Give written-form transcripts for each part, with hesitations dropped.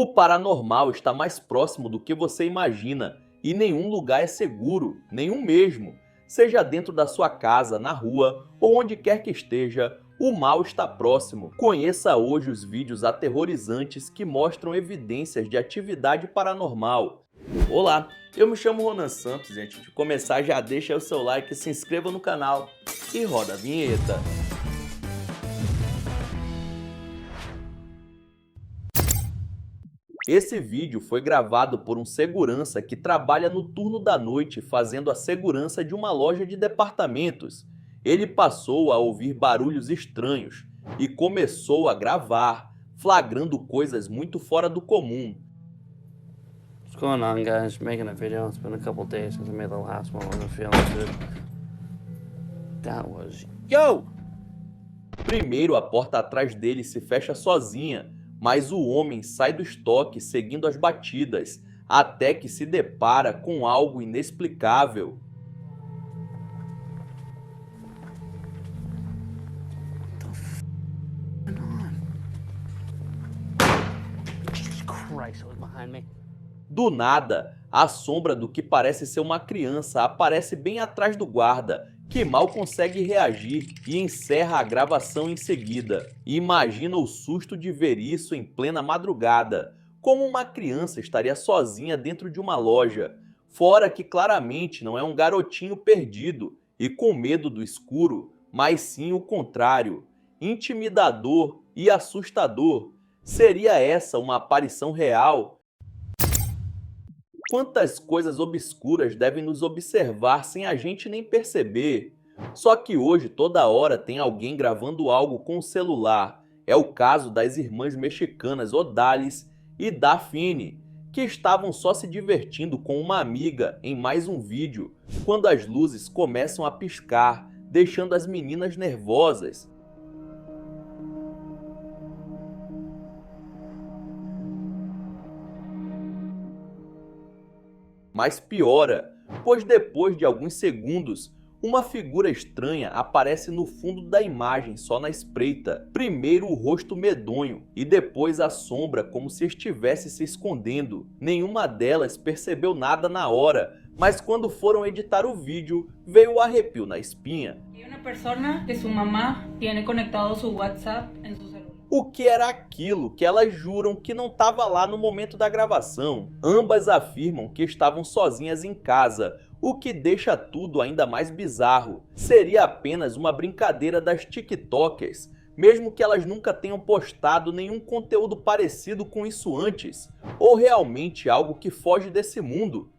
O paranormal está mais próximo do que você imagina e nenhum lugar é seguro, nenhum mesmo. Seja dentro da sua casa, na rua ou onde quer que esteja, o mal está próximo. Conheça hoje os vídeos aterrorizantes que mostram evidências de atividade paranormal. Olá, eu me chamo Ronan Santos e antes de começar já deixa o seu like, se inscreva no canal e roda a vinheta. Esse vídeo foi gravado por um segurança que trabalha no turno da noite fazendo a segurança de uma loja de departamentos. Ele passou a ouvir barulhos estranhos e começou a gravar, flagrando coisas muito fora do comum. What's going on, guys? Making a video. It's been a couple days since I made the last one. I'm feeling good. That was... Yo! Primeiro, a porta atrás dele se fecha sozinha, mas o homem sai do estoque seguindo as batidas, até que se depara com algo inexplicável. Jesus Christ, it was behind me. Do nada, a sombra do que parece ser uma criança aparece bem atrás do guarda, que mal consegue reagir e encerra a gravação em seguida. Imagina o susto de ver isso em plena madrugada. Como uma criança estaria sozinha dentro de uma loja? Fora que claramente não é um garotinho perdido e com medo do escuro, mas sim o contrário, intimidador e assustador. Seria essa uma aparição real? Quantas coisas obscuras devem nos observar sem a gente nem perceber? Só que hoje, toda hora, tem alguém gravando algo com o celular. É o caso das irmãs mexicanas Odalis e Dafne, que estavam só se divertindo com uma amiga em mais um vídeo, quando as luzes começam a piscar, deixando as meninas nervosas. Mas piora, pois depois de alguns segundos, uma figura estranha aparece no fundo da imagem só na espreita. Primeiro o rosto medonho e depois a sombra como se estivesse se escondendo. Nenhuma delas percebeu nada na hora, mas quando foram editar o vídeo, veio o arrepio na espinha. Uma pessoa que sua mamá tem conectado seu WhatsApp em seu celular. O que era aquilo que elas juram que não estava lá no momento da gravação? Ambas afirmam que estavam sozinhas em casa, o que deixa tudo ainda mais bizarro. Seria apenas uma brincadeira das TikTokers, mesmo que elas nunca tenham postado nenhum conteúdo parecido com isso antes, ou realmente algo que foge desse mundo?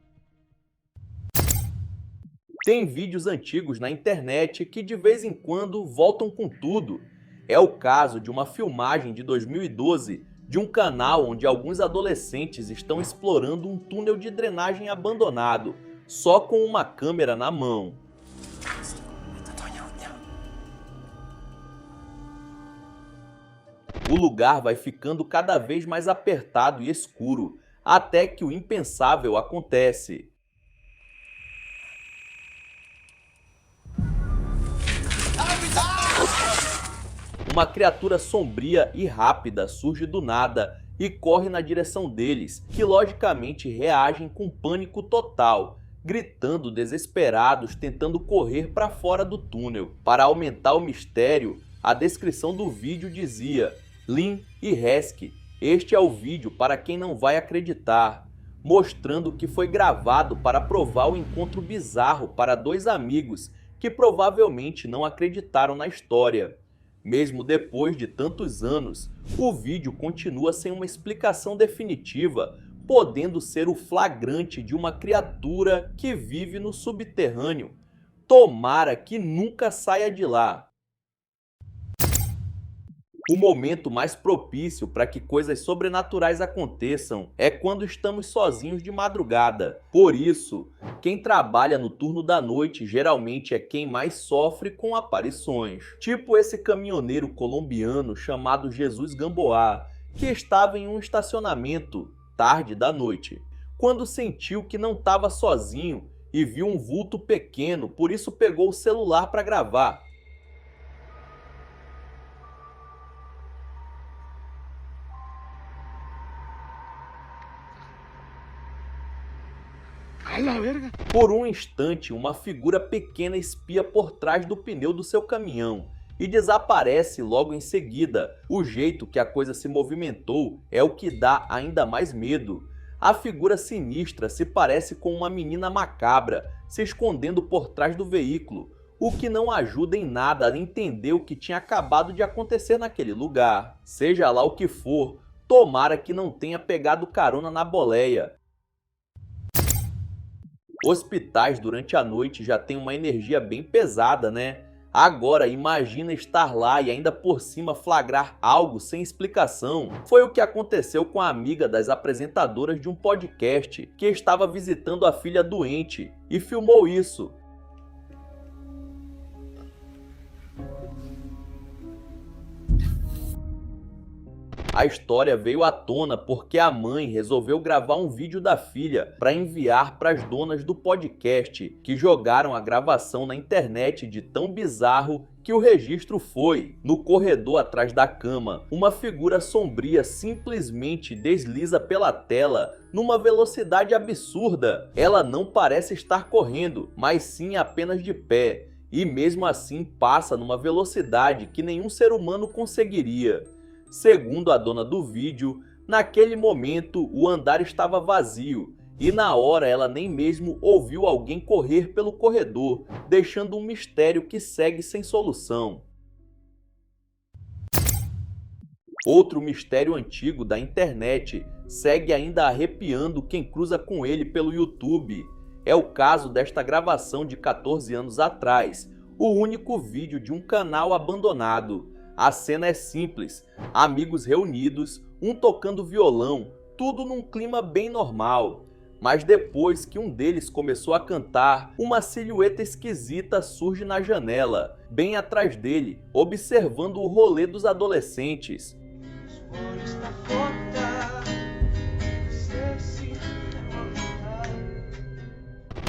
Tem vídeos antigos na internet que de vez em quando voltam com tudo. É o caso de uma filmagem de 2012 de um canal onde alguns adolescentes estão explorando um túnel de drenagem abandonado, só com uma câmera na mão. O lugar vai ficando cada vez mais apertado e escuro, até que o impensável acontece. Uma criatura sombria e rápida surge do nada e corre na direção deles, que logicamente reagem com pânico total, gritando desesperados, tentando correr para fora do túnel. Para aumentar o mistério, a descrição do vídeo dizia: Lynn e Heskey, este é o vídeo para quem não vai acreditar, mostrando que foi gravado para provar o encontro bizarro para dois amigos que provavelmente não acreditaram na história. Mesmo depois de tantos anos, o vídeo continua sem uma explicação definitiva, podendo ser o flagrante de uma criatura que vive no subterrâneo. Tomara que nunca saia de lá. O momento mais propício para que coisas sobrenaturais aconteçam é quando estamos sozinhos de madrugada. Por isso, quem trabalha no turno da noite geralmente é quem mais sofre com aparições. Tipo esse caminhoneiro colombiano chamado Jesus Gamboa, que estava em um estacionamento tarde da noite, quando sentiu que não estava sozinho e viu um vulto pequeno, por isso pegou o celular para gravar. Por um instante, uma figura pequena espia por trás do pneu do seu caminhão e desaparece logo em seguida. O jeito que a coisa se movimentou é o que dá ainda mais medo. A figura sinistra se parece com uma menina macabra se escondendo por trás do veículo, o que não ajuda em nada a entender o que tinha acabado de acontecer naquele lugar. Seja lá o que for, tomara que não tenha pegado carona na boleia. Hospitais durante a noite já tem uma energia bem pesada, né? Agora imagina estar lá e ainda por cima flagrar algo sem explicação. Foi o que aconteceu com a amiga das apresentadoras de um podcast que estava visitando a filha doente e filmou isso. A história veio à tona porque a mãe resolveu gravar um vídeo da filha para enviar para as donas do podcast, que jogaram a gravação na internet de tão bizarro que o registro foi. No corredor atrás da cama, uma figura sombria simplesmente desliza pela tela numa velocidade absurda. Ela não parece estar correndo, mas sim apenas de pé, e mesmo assim passa numa velocidade que nenhum ser humano conseguiria. Segundo a dona do vídeo, naquele momento o andar estava vazio e na hora ela nem mesmo ouviu alguém correr pelo corredor, deixando um mistério que segue sem solução. Outro mistério antigo da internet segue ainda arrepiando quem cruza com ele pelo YouTube. É o caso desta gravação de 14 anos atrás, o único vídeo de um canal abandonado. A cena é simples, amigos reunidos, um tocando violão, tudo num clima bem normal. Mas depois que um deles começou a cantar, uma silhueta esquisita surge na janela, bem atrás dele, observando o rolê dos adolescentes.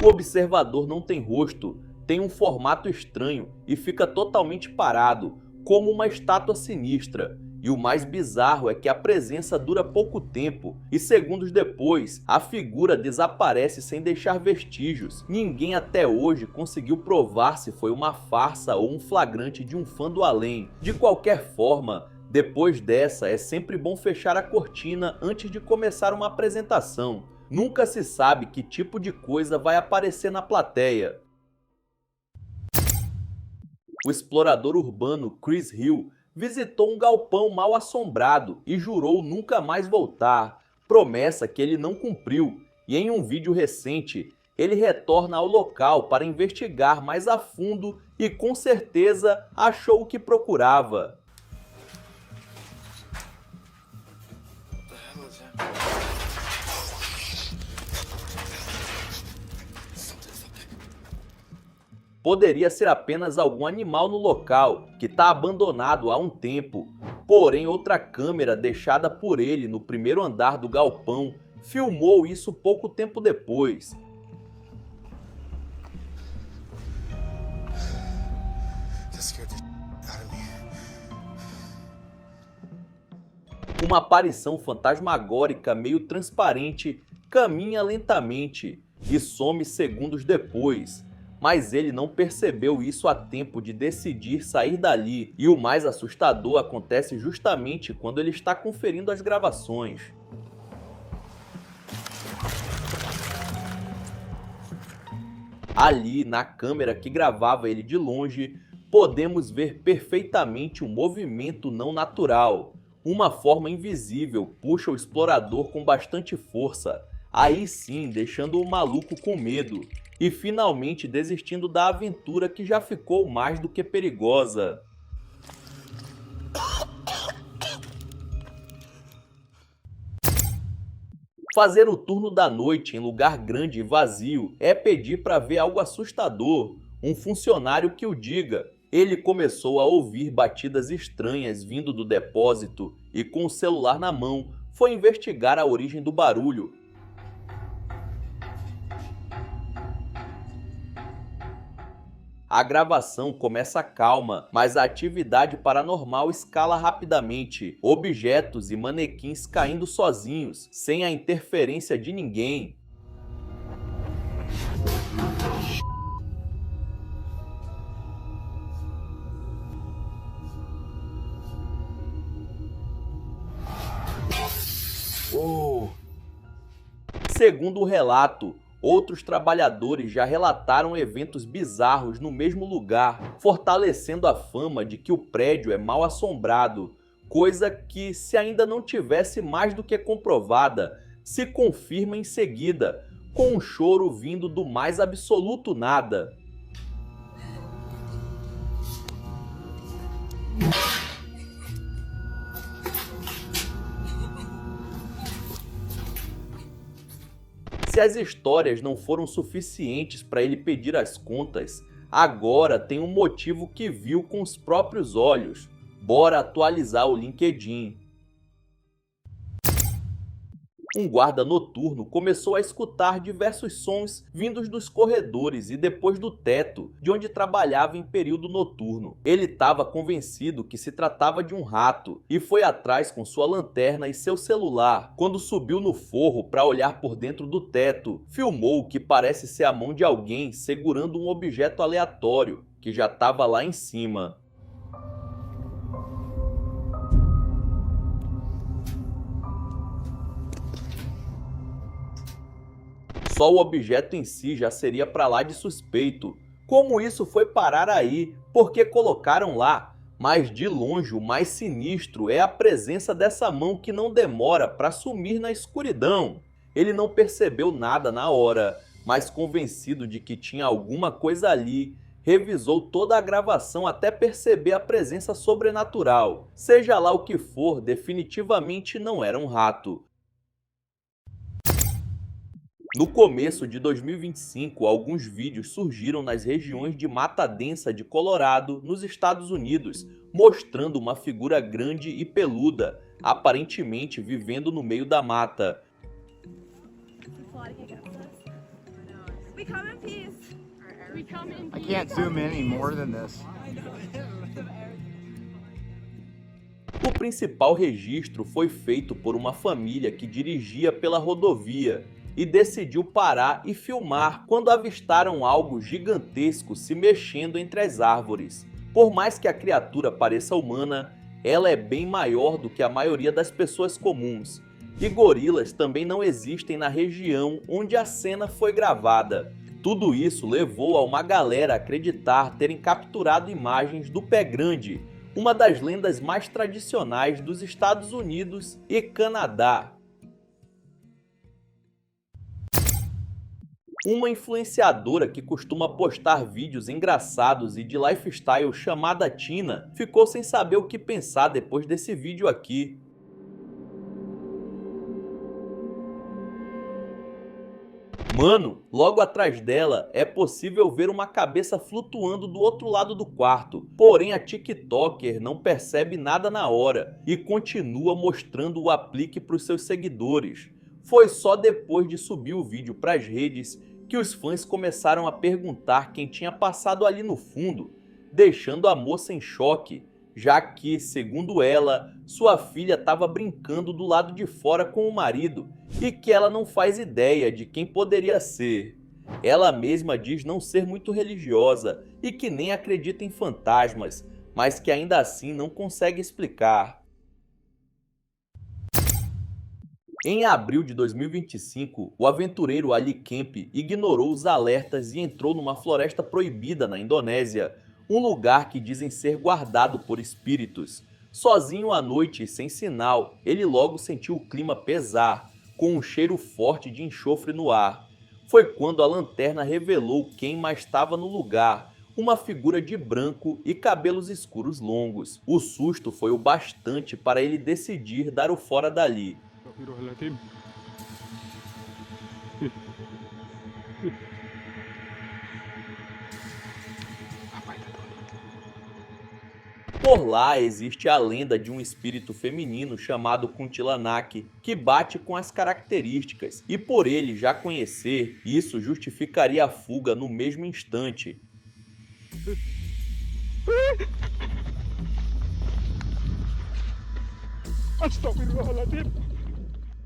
O observador não tem rosto, tem um formato estranho e fica totalmente parado, como uma estátua sinistra. E o mais bizarro é que a presença dura pouco tempo e segundos depois a figura desaparece sem deixar vestígios. Ninguém até hoje conseguiu provar se foi uma farsa ou um flagrante de um fã do além. De qualquer forma, depois dessa é sempre bom fechar a cortina antes de começar uma apresentação. Nunca se sabe que tipo de coisa vai aparecer na plateia. O explorador urbano Chris Hill visitou um galpão mal assombrado e jurou nunca mais voltar, promessa que ele não cumpriu, e em um vídeo recente ele retorna ao local para investigar mais a fundo e com certeza achou o que procurava. Poderia ser apenas algum animal no local, que está abandonado há um tempo. Porém, outra câmera deixada por ele no primeiro andar do galpão filmou isso pouco tempo depois. Uma aparição fantasmagórica meio transparente caminha lentamente e some segundos depois. Mas ele não percebeu isso a tempo de decidir sair dali, e o mais assustador acontece justamente quando ele está conferindo as gravações. Ali, na câmera que gravava ele de longe, podemos ver perfeitamente um movimento não natural. Uma forma invisível puxa o explorador com bastante força, aí sim deixando o maluco com medo. E finalmente desistindo da aventura que já ficou mais do que perigosa. Fazer o turno da noite em lugar grande e vazio é pedir para ver algo assustador. Um funcionário que o diga. Ele começou a ouvir batidas estranhas vindo do depósito e, com o celular na mão, foi investigar a origem do barulho. A gravação começa calma, mas a atividade paranormal escala rapidamente. Objetos e manequins caindo sozinhos, sem a interferência de ninguém. Segundo o relato, outros trabalhadores já relataram eventos bizarros no mesmo lugar, fortalecendo a fama de que o prédio é mal assombrado, coisa que, se ainda não tivesse mais do que comprovada, se confirma em seguida, com um choro vindo do mais absoluto nada. Se as histórias não foram suficientes para ele pedir as contas, agora tem um motivo que viu com os próprios olhos. Bora atualizar o LinkedIn. Um guarda noturno começou a escutar diversos sons vindos dos corredores e depois do teto, de onde trabalhava em período noturno. Ele estava convencido que se tratava de um rato e foi atrás com sua lanterna e seu celular. Quando subiu no forro para olhar por dentro do teto, filmou o que parece ser a mão de alguém segurando um objeto aleatório que já estava lá em cima. Só o objeto em si já seria para lá de suspeito. Como isso foi parar aí? Por que colocaram lá? Mas de longe o mais sinistro é a presença dessa mão que não demora para sumir na escuridão. Ele não percebeu nada na hora, mas convencido de que tinha alguma coisa ali, revisou toda a gravação até perceber a presença sobrenatural. Seja lá o que for, definitivamente não era um rato. No começo de 2025, alguns vídeos surgiram nas regiões de Mata Densa de Colorado, nos Estados Unidos, mostrando uma figura grande e peluda, aparentemente vivendo no meio da mata. I can't zoom in any more than this. O principal registro foi feito por uma família que dirigia pela rodovia e decidiu parar e filmar quando avistaram algo gigantesco se mexendo entre as árvores. Por mais que a criatura pareça humana, ela é bem maior do que a maioria das pessoas comuns. E gorilas também não existem na região onde a cena foi gravada. Tudo isso levou a uma galera a acreditar terem capturado imagens do Pé Grande, uma das lendas mais tradicionais dos Estados Unidos e Canadá. Uma influenciadora que costuma postar vídeos engraçados e de lifestyle chamada Tina ficou sem saber o que pensar depois desse vídeo aqui. Mano, logo atrás dela é possível ver uma cabeça flutuando do outro lado do quarto, porém a TikToker não percebe nada na hora e continua mostrando o aplique para os seus seguidores. Foi só depois de subir o vídeo para as redes que os fãs começaram a perguntar quem tinha passado ali no fundo, deixando a moça em choque, já que, segundo ela, sua filha estava brincando do lado de fora com o marido e que ela não faz ideia de quem poderia ser. Ela mesma diz não ser muito religiosa e que nem acredita em fantasmas, mas que ainda assim não consegue explicar. Em abril de 2025, o aventureiro Ali Kemp ignorou os alertas e entrou numa floresta proibida na Indonésia, um lugar que dizem ser guardado por espíritos. Sozinho à noite e sem sinal, ele logo sentiu o clima pesar, com um cheiro forte de enxofre no ar. Foi quando a lanterna revelou quem mais estava no lugar, uma figura de branco e cabelos escuros longos. O susto foi o bastante para ele decidir dar o fora dali. Por lá existe a lenda de um espírito feminino chamado Kuntilanak, que bate com as características, e por ele já conhecer, isso justificaria a fuga no mesmo instante.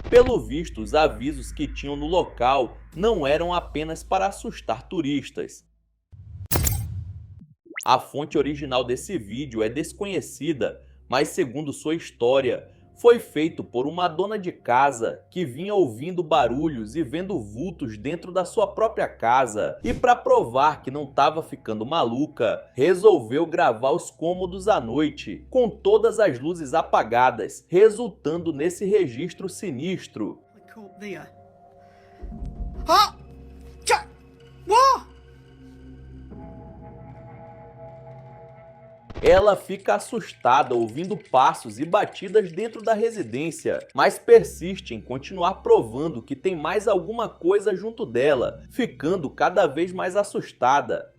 Pelo visto, os avisos que tinham no local não eram apenas para assustar turistas. A fonte original desse vídeo é desconhecida, mas segundo sua história, foi feito por uma dona de casa que vinha ouvindo barulhos e vendo vultos dentro da sua própria casa. E para provar que não estava ficando maluca, resolveu gravar os cômodos à noite, com todas as luzes apagadas, resultando nesse registro sinistro. Ela fica assustada ouvindo passos e batidas dentro da residência, mas persiste em continuar provando que tem mais alguma coisa junto dela, ficando cada vez mais assustada.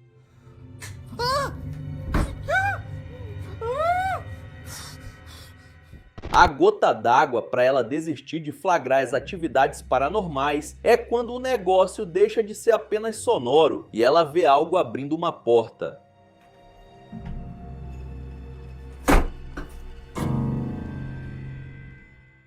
A gota d'água para ela desistir de flagrar as atividades paranormais é quando o negócio deixa de ser apenas sonoro e ela vê algo abrindo uma porta.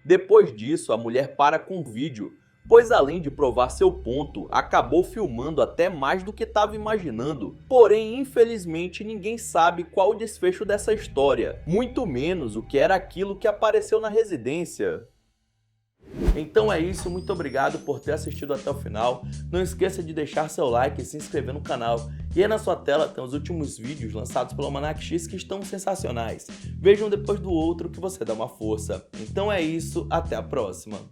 Depois disso, a mulher para com o vídeo, pois além de provar seu ponto, acabou filmando até mais do que estava imaginando. Porém, infelizmente, ninguém sabe qual o desfecho dessa história, muito menos o que era aquilo que apareceu na residência. Então é isso, muito obrigado por ter assistido até o final. Não esqueça de deixar seu like e se inscrever no canal. E aí na sua tela tem os últimos vídeos lançados pelo Almanac X que estão sensacionais. Vejam depois do outro que você dá uma força. Então é isso, até a próxima.